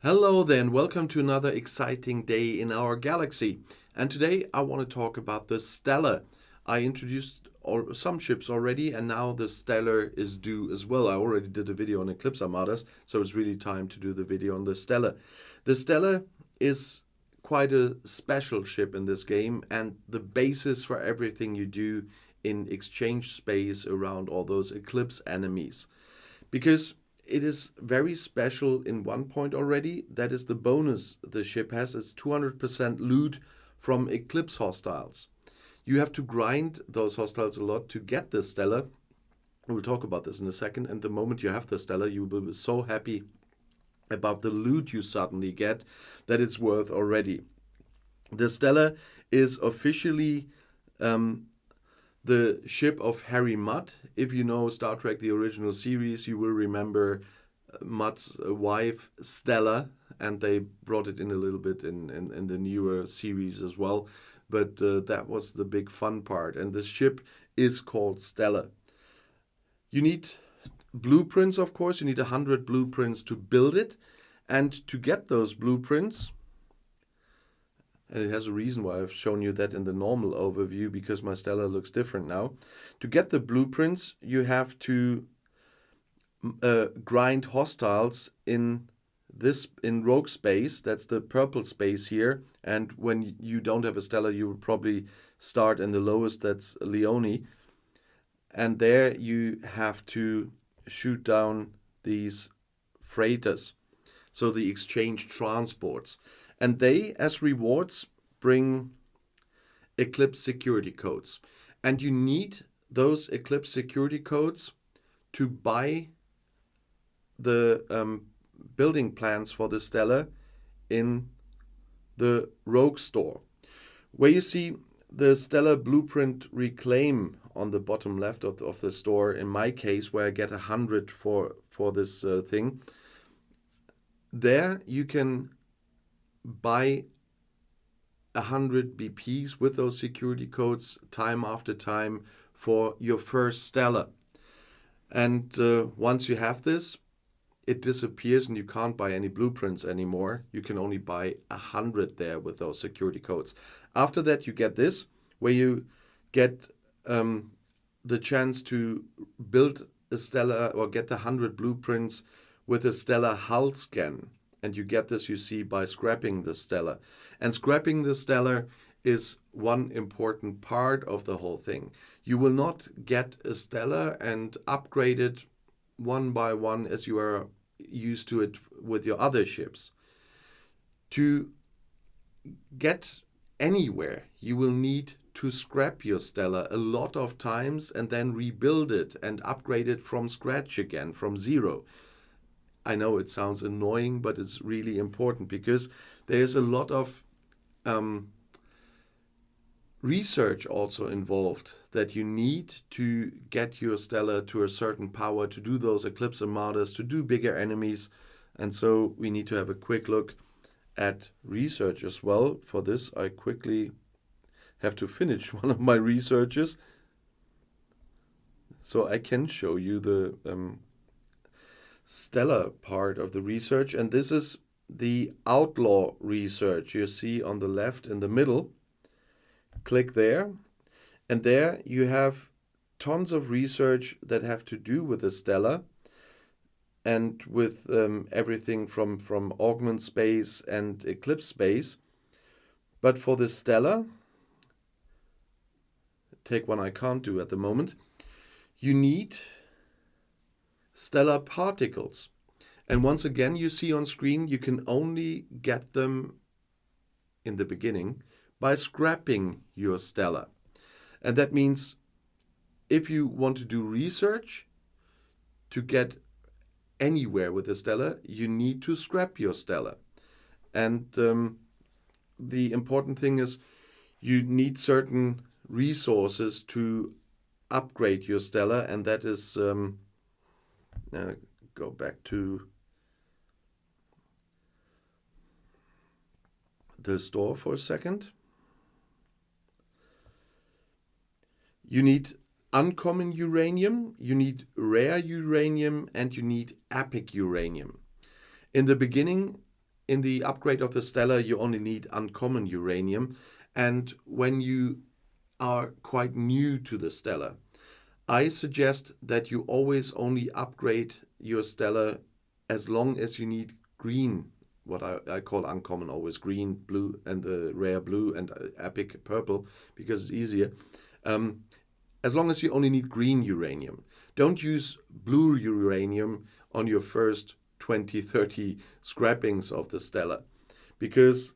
Hello there and welcome to another exciting day in our galaxy. And today I want to talk about the Stella. I introduced some ships already and now the Stella is due as well. I already did a video on Eclipse Armadas, so it's really time to do the video on the Stella. The Stella is quite a special ship in this game and the basis for everything you do in exchange space around all those Eclipse enemies. Because it is very special in one point already. That is the bonus the ship has. It's 200% loot from Eclipse hostiles. You have to grind those hostiles a lot to get the Stella. We'll talk about this in a second. And the moment you have the Stella, you will be so happy about the loot you suddenly get that it's worth already. The Stella is officially the ship of Harry Mudd. If you know Star Trek, the original series, you will remember Mudd's wife, Stella, and they brought it in a little bit in the newer series as well. But that was the big fun part. And the ship is called Stella. You need blueprints, of course. You need 100 blueprints to build it. And to get those blueprints, and it has a reason why I've shown you that in the normal overview, because my Stella looks different now. To get the blueprints, you have to grind hostiles in rogue space. That's the purple space here. And when you don't have a Stella, you will probably start in the lowest, that's Leone. And there you have to shoot down these freighters, so the exchange transports. And they, as rewards, bring Eclipse security codes. And you need those Eclipse security codes to buy the building plans for the Stella in the Rogue store, where you see the Stella blueprint reclaim on the bottom left of the store. In my case, where I get 100 for this thing, there you can buy 100 BPs with those security codes time after time for your first Stella. And once you have this, it disappears and you can't buy any blueprints anymore. You can only buy 100 there with those security codes. After that, you get this, where you get the chance to build a Stella or get the 100 blueprints with a Stella hull scan. And you get this, you see, by scrapping the Stella. And scrapping the Stella is one important part of the whole thing. You will not get a Stella and upgrade it one by one as you are used to it with your other ships. To get anywhere, you will need to scrap your Stella a lot of times and then rebuild it and upgrade it from scratch again, from zero. I know it sounds annoying, but it's really important because there's a lot of research also involved that you need to get your Stella to a certain power, to do those Eclipse Armadas, to do bigger enemies. And so we need to have a quick look at research as well. For this, I quickly have to finish one of my researches so I can show you the Stella part of the research. And this is the outlaw research you see on the left in the middle. Click there, and there you have tons of research that have to do with the Stella and with everything from augment space and eclipse space. But for the Stella, take one I can't do at the moment, you need stellar particles. And once again, you see on screen, you can only get them in the beginning by scrapping your Stella. And that means if you want to do research to get anywhere with a Stella, you need to scrap your Stella. And the important thing is you need certain resources to upgrade your Stella, and that is go back to the store for a second. You need uncommon uranium, you need rare uranium, and you need epic uranium. In the beginning, in the upgrade of the Stella, you only need uncommon uranium. And when you are quite new to the Stella, I suggest that you always only upgrade your Stella as long as you need green, what I call uncommon, always green, blue, and the rare blue, and epic purple, because it's easier. As long as you only need green uranium. Don't use blue uranium on your first 20, 30 scrappings of the Stella, because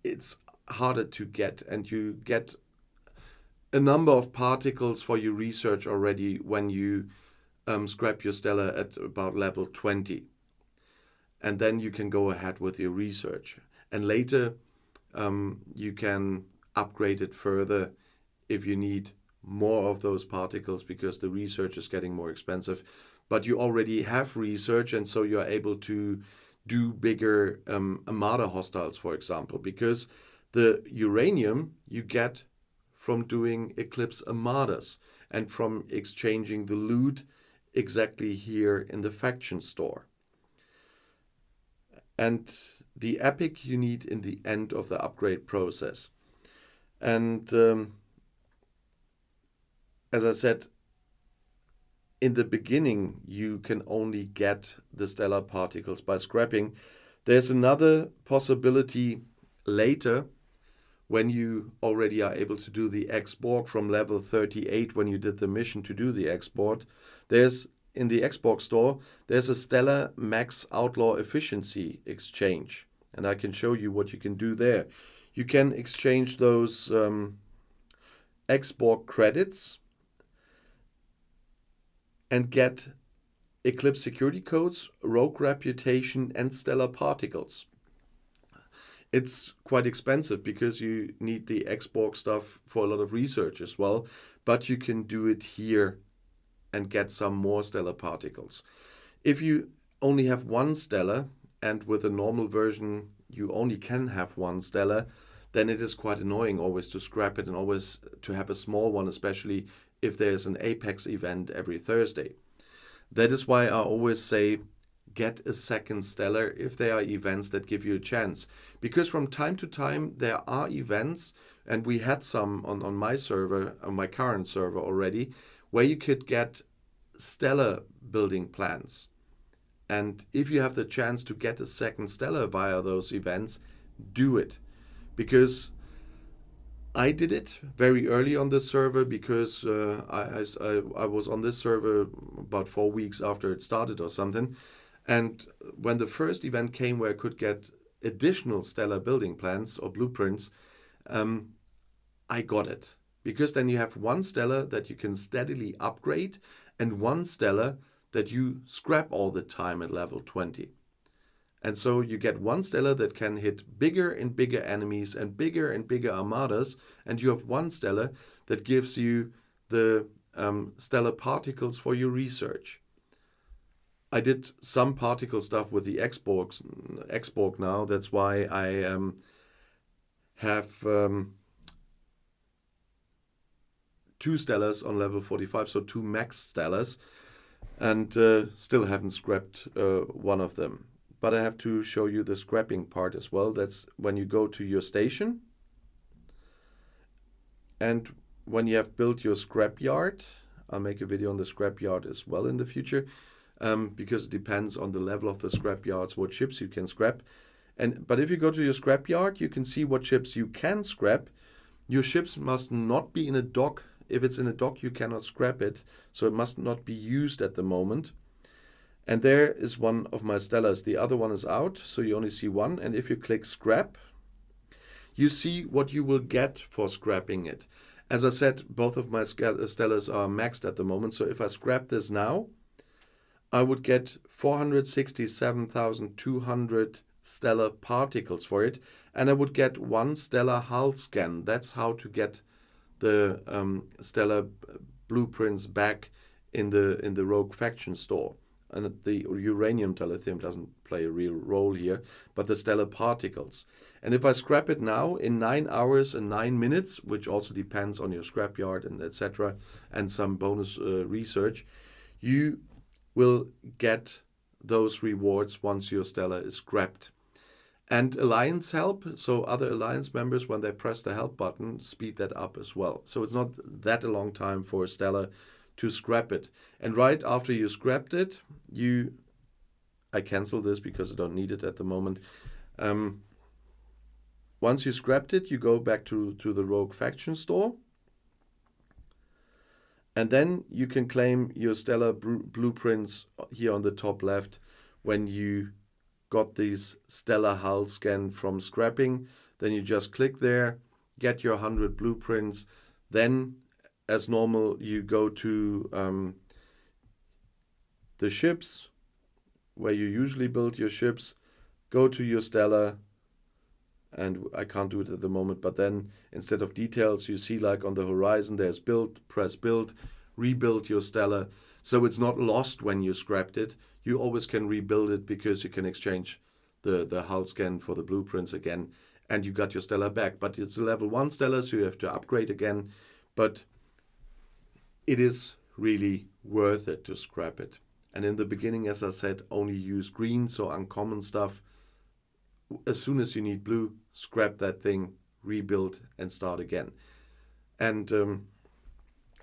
it's harder to get, and you get a number of particles for your research already when you scrap your Stella at about level 20. And then you can go ahead with your research. And later you can upgrade it further if you need more of those particles, because the research is getting more expensive. But you already have research, and so you are able to do bigger armada hostiles, for example, because the uranium you get from doing Eclipse armadas and from exchanging the loot exactly here in the faction store. And the epic you need in the end of the upgrade process. And as I said, in the beginning, you can only get the stellar particles by scrapping. There's another possibility later, when you already are able to do the export from level 38, when you did the mission to do the export. There's, in the export store, there's a Stellar Max Outlaw Efficiency exchange. And I can show you what you can do there. You can exchange those export credits and get Eclipse security codes, rogue reputation, and stellar particles. It's quite expensive because you need the export stuff for a lot of research as well, but you can do it here and get some more stellar particles. If you only have one stellar, and with a normal version you only can have one stellar, then it is quite annoying always to scrap it and always to have a small one, especially if there's an Apex event every Thursday. That is why I always say get a second stellar if there are events that give you a chance. Because from time to time there are events, and we had some on my server, on my current server already, where you could get stellar building plans. And if you have the chance to get a second stellar via those events, do it. Because I did it very early on the server, because I was on this server about 4 weeks after it started or something. And when the first event came where I could get additional stellar building plans or blueprints, I got it. Because then you have one stellar that you can steadily upgrade and one stellar that you scrap all the time at level 20. And so you get one stellar that can hit bigger and bigger enemies and bigger armadas, and you have one stellar that gives you the stellar particles for your research. I did some particle stuff with the export now. That's why I have 2 stellars on level 45, so 2 max stellars, and still haven't scrapped one of them. But I have to show you the scrapping part as well. That's when you go to your station, and when you have built your scrapyard. I'll make a video on the scrapyard as well in the future, because it depends on the level of the scrapyards what ships you can scrap. But if you go to your scrapyard, you can see what ships you can scrap. Your ships must not be in a dock. If it's in a dock, you cannot scrap it, so it must not be used at the moment. And there is one of my stellars. The other one is out, so you only see one. And if you click scrap, you see what you will get for scrapping it. As I said, both of my stellars are maxed at the moment. So if I scrap this now, I would get 467,200 stellar particles for it. And I would get 1 stellar hull scan. That's how to get the stellar blueprints back in the Rogue faction store. And the uranium dilithium doesn't play a real role here, but the stellar particles. And if I scrap it now in 9 hours and 9 minutes, which also depends on your scrapyard and etc., and some bonus research, you will get those rewards once your Stella is scrapped. And Alliance help, so other Alliance members, when they press the help button, speed that up as well. So it's not that a long time for a Stella to scrap it. And right after you scrapped it, I cancel this because I don't need it at the moment. Once you scrapped it, you go back to the Rogue Faction store. And then you can claim your Stella blueprints here on the top left when you got these Stella hull scan from scrapping. Then you just click there, get your 100 blueprints. Then, as normal, you go to the ships, where you usually build your ships, go to your Stella, and I can't do it at the moment, but then instead of details, you see like on the horizon, there's build, press build, rebuild your Stella. So it's not lost when you scrapped it. You always can rebuild it because you can exchange the hull scan for the blueprints again, and you got your Stella back. But it's a level 1 Stella, so you have to upgrade again. But it is really worth it to scrap it. And in the beginning, as I said, only use green, so uncommon stuff. As soon as you need blue, scrap that thing, rebuild, and start again. And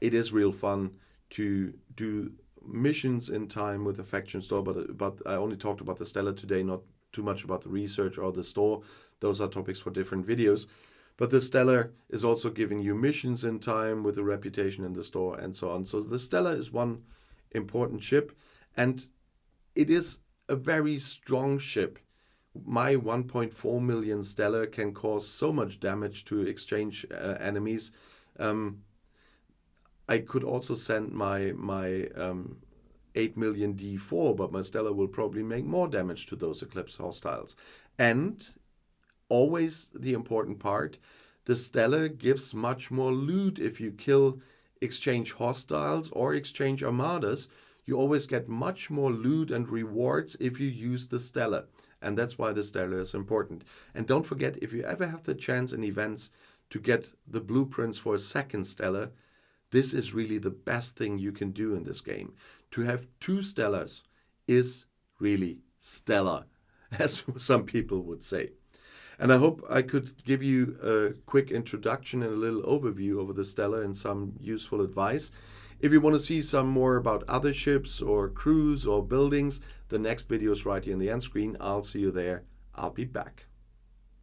it is real fun to do missions in time with the faction store, but I only talked about the Stella today, not too much about the research or the store. Those are topics for different videos. But the Stella is also giving you missions in time with the reputation in the store and so on. So the Stella is one important ship, and it is a very strong ship. My 1.4 million Stella can cause so much damage to exchange enemies. I could also send my 8 million D4, but my Stella will probably make more damage to those Eclipse hostiles. And always the important part, the Stella gives much more loot if you kill exchange hostiles or exchange armadas. You always get much more loot and rewards if you use the Stella. And that's why the Stella is important. And don't forget, if you ever have the chance in events to get the blueprints for a second Stella, this is really the best thing you can do in this game. To have 2 Stellas is really stellar, as some people would say. And I hope I could give you a quick introduction and a little overview over the Stella and some useful advice. If you want to see some more about other ships or crews or buildings, the next video is right here in the end screen. I'll see you there. I'll be back.